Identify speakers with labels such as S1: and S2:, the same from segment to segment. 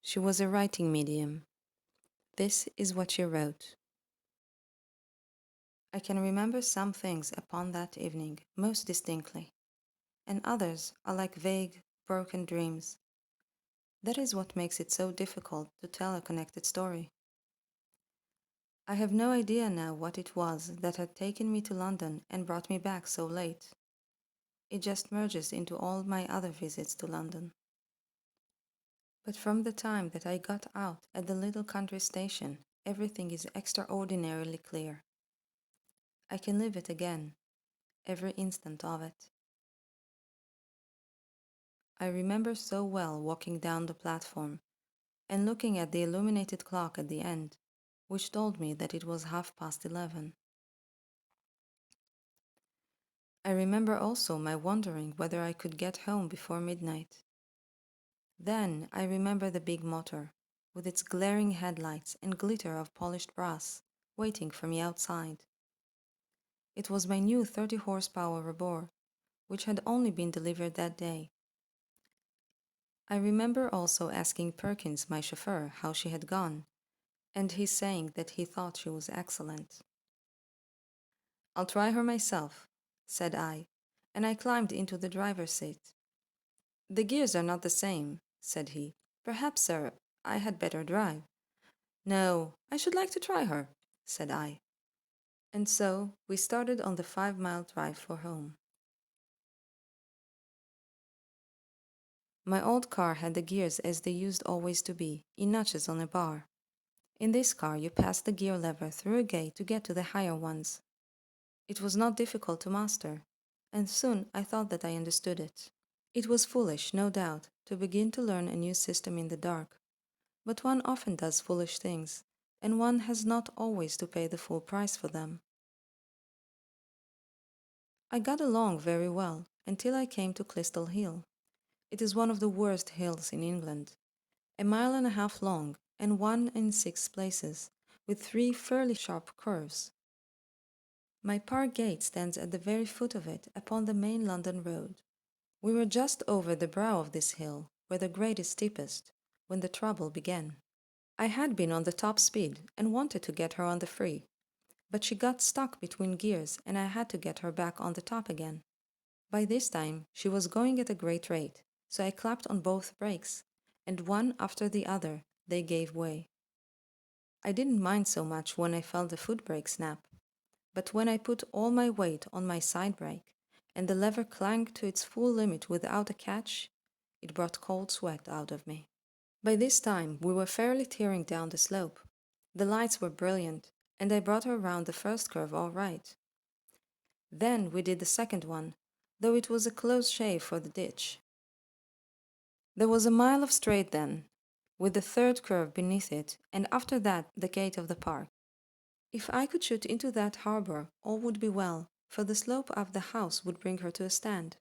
S1: She was a writing medium. This is what she wrote. I can remember some things upon that evening most distinctly, and others are like vague, broken dreams. That is what makes it so difficult to tell a connected story. I have no idea now what it was that had taken me to London and brought me back so late. It just merges into all my other visits to London. But from the time that I got out at the little country station, everything is extraordinarily clear. I can live it again, every instant of it. I remember so well walking down the platform and looking at the illuminated clock at the end, which told me that it was 11:30. I remember also my wondering whether I could get home before midnight. Then I remember the big motor, with its glaring headlights and glitter of polished brass, waiting for me outside. It was my new 30 horsepower Robur, which had only been delivered that day. I remember also asking Perkins, my chauffeur, how she had gone, and he saying that he thought she was excellent. "I'll try her myself," said I, and I climbed into the driver's seat. "The gears are not the same," said he. "Perhaps, sir, I had better drive." "No, I should like to try her," said I. And so we started on the 5-mile drive for home. My old car had the gears as they used always to be, in notches on a bar. In this car you passed the gear lever through a gate to get to the higher ones. It was not difficult to master, and soon I thought that I understood it. It was foolish, no doubt, to begin to learn a new system in the dark, but one often does foolish things, and one has not always to pay the full price for them. I got along very well until I came to Clistal Hill. It is one of the worst hills in England, 1.5 miles long and 1 in 6 places, with 3 fairly sharp curves. My park gate stands at the very foot of it upon the main London road. We were just over the brow of this hill, where the grade is steepest, when the trouble began. I had been on the top speed and wanted to get her on the free, but she got stuck between gears and I had to get her back on the top again. By this time she was going at a great rate, so I clapped on both brakes, and one after the other they gave way. I didn't mind so much when I felt the foot brake snap, but when I put all my weight on my side brake, and the lever clanged to its full limit without a catch, it brought cold sweat out of me. By this time we were fairly tearing down the slope. The lights were brilliant, and I brought her round the first curve all right. Then we did the second one, though it was a close shave for the ditch. There was a mile of straight then, with the third curve beneath it, and after that the gate of the park. If I could shoot into that harbour, all would be well, for the slope of the house would bring her to a stand.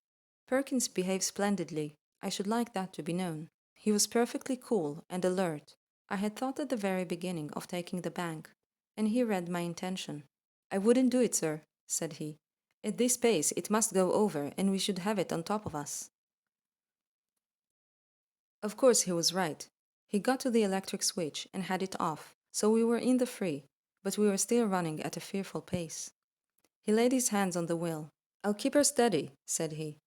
S1: Perkins behaved splendidly. I should like that to be known. He was perfectly cool and alert. I had thought at the very beginning of taking the bank, and he read my intention. "I wouldn't do it, sir," said he. "At this pace it must go over, and we should have it on top of us." Of course he was right. He got to the electric switch and had it off, so we were in the free, but we were still running at a fearful pace. He laid his hands on the wheel. "I'll keep her steady," said he,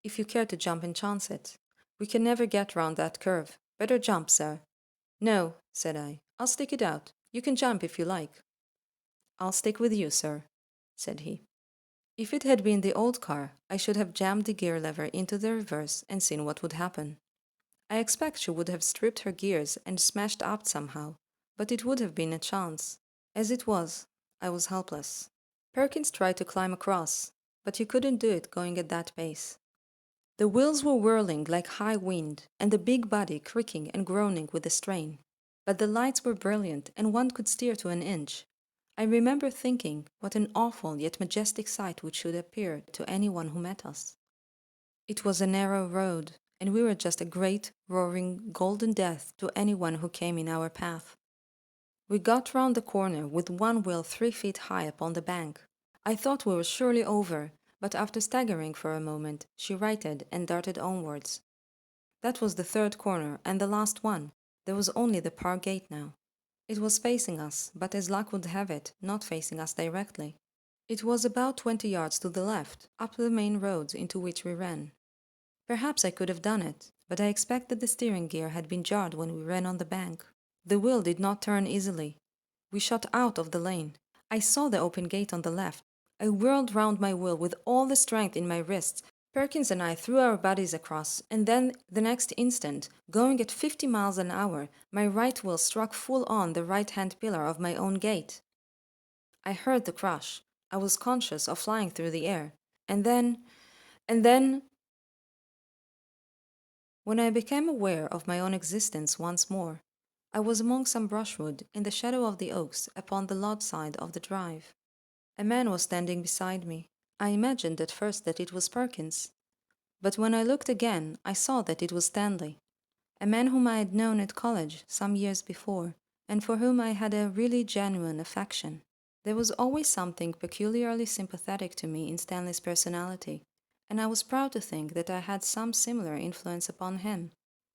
S1: "if you care to jump and chance it. We can never get round that curve. Better jump, sir." "No," said I. "I'll stick it out. You can jump if you like." "I'll stick with you, sir," said he. If it had been the old car, I should have jammed the gear lever into the reverse and seen what would happen. I expect she would have stripped her gears and smashed up somehow, but it would have been a chance. As it was, I was helpless. Perkins tried to climb across, but he couldn't do it going at that pace. The wheels were whirling like high wind, and the big body creaking and groaning with the strain. But the lights were brilliant, and one could steer to an inch. I remember thinking what an awful yet majestic sight which should appear to anyone who met us. It was a narrow road, and we were just a great, roaring, golden death to anyone who came in our path. We got round the corner with one wheel 3 feet high upon the bank. I thought we were surely over, but after staggering for a moment, she righted and darted onwards. That was the third corner and the last one. There was only the park gate now. It was facing us, but as luck would have it, not facing us directly. It was about 20 yards to the left, up the main road into which we ran. Perhaps I could have done it, but I expect that the steering gear had been jarred when we ran on the bank. The wheel did not turn easily. We shot out of the lane. I saw the open gate on the left. I whirled round my wheel with all the strength in my wrists. Perkins and I threw our bodies across, and then, the next instant, going at 50 miles an hour, my right wheel struck full on the right-hand pillar of my own gate. I heard the crash. I was conscious of flying through the air. And then... When I became aware of my own existence once more, I was among some brushwood in the shadow of the oaks upon the lodge side of the drive. A man was standing beside me. I imagined at first that it was Perkins, but when I looked again, I saw that it was Stanley, a man whom I had known at college some years before, and for whom I had a really genuine affection. There was always something peculiarly sympathetic to me in Stanley's personality, and I was proud to think that I had some similar influence upon him.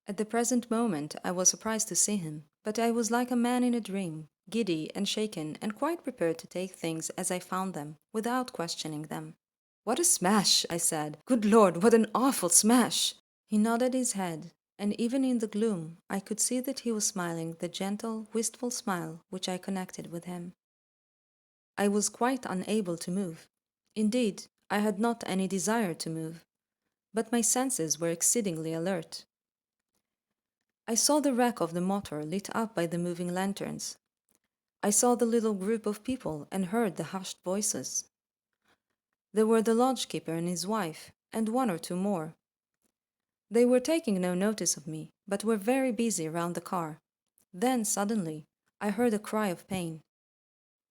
S1: At the present moment I was surprised to see him, but I was like a man in a dream, giddy and shaken and quite prepared to take things as I found them, without questioning them. "What a smash!" I said. "Good Lord, what an awful smash!" He nodded his head, and even in the gloom I could see that he was smiling the gentle, wistful smile which I connected with him. I was quite unable to move. Indeed, I had not any desire to move, but my senses were exceedingly alert. I saw the wreck of the motor lit up by the moving lanterns. I saw the little group of people and heard the hushed voices. There were the lodge-keeper and his wife, and one or two more. They were taking no notice of me, but were very busy round the car. Then, suddenly, I heard a cry of pain.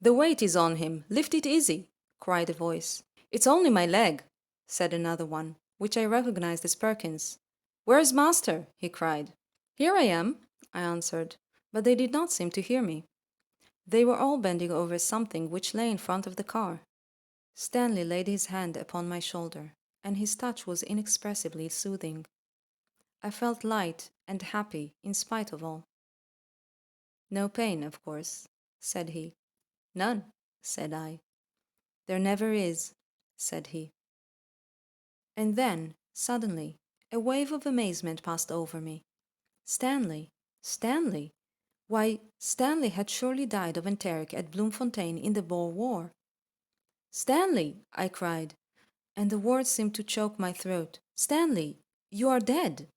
S1: "The weight is on him! Lift it easy!" cried a voice. "It's only my leg," said another one, which I recognized as Perkins. "Where's master?" he cried. "Here I am," I answered, but they did not seem to hear me. They were all bending over something which lay in front of the car. Stanley laid his hand upon my shoulder, and his touch was inexpressibly soothing. I felt light and happy in spite of all. "No pain, of course," said he. "None," said I. "There never is," said he. And then, suddenly, a wave of amazement passed over me. Stanley! Stanley! Why, Stanley had surely died of enteric at Bloemfontein in the Boer War. "Stanley!" I cried, and the words seemed to choke my throat. "Stanley, you are dead!"